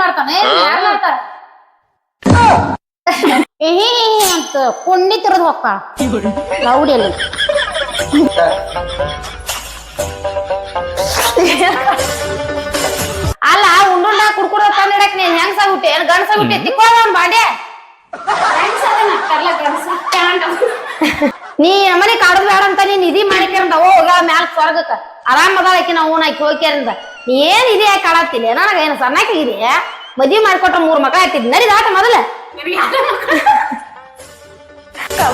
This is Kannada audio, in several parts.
ಮಾಡ್ತಾನೆ ಯಾರು ಮಾಡ್ತಾರ ಅಂತ ಕೊಂಡಿ ತಿರದ್ ಹೋಗ್ತಾಳ ಲೌಡಿಯಲ್ಲಿ ಅಲ್ಲ ಉಂಡುಂಡ ಕುಡ್ಕುಡ ತಂದಿಡಕ್ ನೀನ್ ಹೆಂಗ್ಸಾಗ್ಬಿಟ್ಟೆ ಏನ್ ಗಂಡ್ಸಾಗ್ಬಿಟ್ಟೆ ತಿಕ್ಕೋದ ಅವ್ನ್ ಬಾಡೆ ನೀ ಮನೆ ಕಾಡದ್ ಬೇಡ ಅಂತ ನೀನ್ ಇದಿ ಮಾಡಿಕ್ಯಾರಂದ ಹೋಗ ಮ್ಯಾಲ ಸ್ವರ್ಗಕ್ಕ ಆರಾಮ್ ಅದಾಳಕಿ ನಾವು ಆಕಿ ಹೋಗ್ಯಾರಿಂದ ನೀ ಏನ್ ಇದೇ ಕಾಡತ್ತಿಲ್ಲ ನನಗ ಏನ್ ಸಣ್ಣಾಕಿದೆ ಮದ್ವಿ ಮಾಡ್ಕೊಟ್ರ 3 ಮಕ್ಳ ಆಯ್ತಿದ್ ನಡಿದಾಟ ಮೊದಲ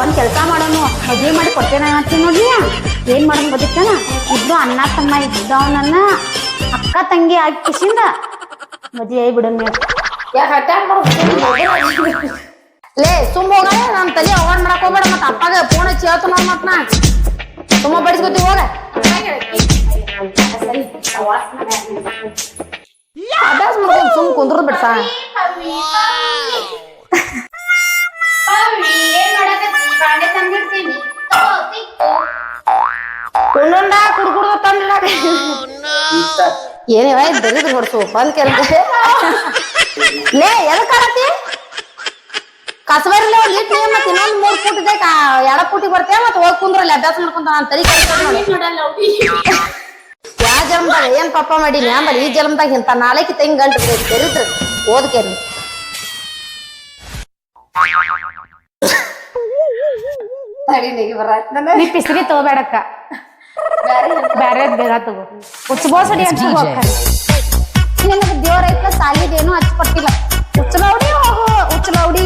ಒಂದ್ ಕೆಲ್ಸ ಮಾಡೋನು ಮದ್ವೆ ಮಾಡಿ ಕೊಟ್ಟೇನ ಅಂತೀನಿ ನೋಡ್ರಿ ಏನ್ ಮಾಡೋನ್ ಗೊತ್ತಿತ್ತೇನ ಇಬ್ರು ಅಣ್ಣ ತಮ್ಮ ಇದ್ದವನನ್ನ ಅಕ್ಕ ತಂಗಿ ಆಗಿ ಕಿಸಿಂದ ಮದ್ವೆ ಆಗಿ ಬಿಡನ್ ಲೇ ಸುಮ್ಮ ಹೋಗ ನಮ್ ತಲೆ ಅವನ್ ಮಾಡಕ್ ಹೋಗ್ಬೇಡ ಮತ್ತ ಅಪ್ಪಗ ಫೋನ್ ಹಚ್ಚಿ ಹೇಳ್ತ ನೋಡ್ ಮತ್ ನಾ ಸುಮ್ಮ ಬಡಿಸ್ಕೊತಿ ಹೋಗ ಅಭ್ಯಾಸ ಮಾಡ್ಕೊಂಡು ಸುಮ್ ಕುಂದ್ರ ಬಿಡ್ಸ ಉಂಡುಂಡ ಕುಡ್ಕುಡ್ದ ತಂದಿಡಾಕ ಏನಿವ ಬೆರಿದ್ ಹೊಡ್ಸು ಬಂದ್ ಕೆಲ್ಸ ಲೇ ಎದಕ್ ಆಡತಿ ಕಸಬರಿಲ್ಲ ಲೀಟ್ ನೀ ಮತ್ ಇನ್ನೊಂದ್ 3 ಫೂಟ್ ಇದೆ 2 ಫೂಟಿಗೆ ಬರ್ತೇವೆ ಮತ್ ಹೋಗಿ ಕುಂದ್ರಲ್ಲಿ ಅಭ್ಯಾಸ ಮಾಡ್ಕೊಂತ ನಾನ್ ತಲೆ ಯಾವ ಜನ್ಮದಾಗ ಏನ್ ಪಾಪ ಮಾಡೀನಿ ಆಮೇಲೆ ಈ ಜನ್ಮದಾಗ ಇಂತ ನಾಳೆಕಿ ತೆಂಗ್ ಗಂಟು ಬೆರಿದ್ರಿ ಓದ್ಕೇರಿ ನೀ ಪಿಸ್ರಿ ತಗೋಬೇಡಕ್ಕ ಬ್ಯಾರೆ ಬೇಗ ತಗೋ ಹುಚ್ಚಬೋಸಡಿ ಅಂತ ನಿನಗ ದೇವ್ರ ಐತ್ಲ ಸಾಲಿದೇನು ಹಚ್ಚ ಕೊಟ್ಟಿಲ್ಲ ಹುಚ್ಚಲೌಡಿ ಹೋಗು ಹುಚ್ಚಲೌಡಿ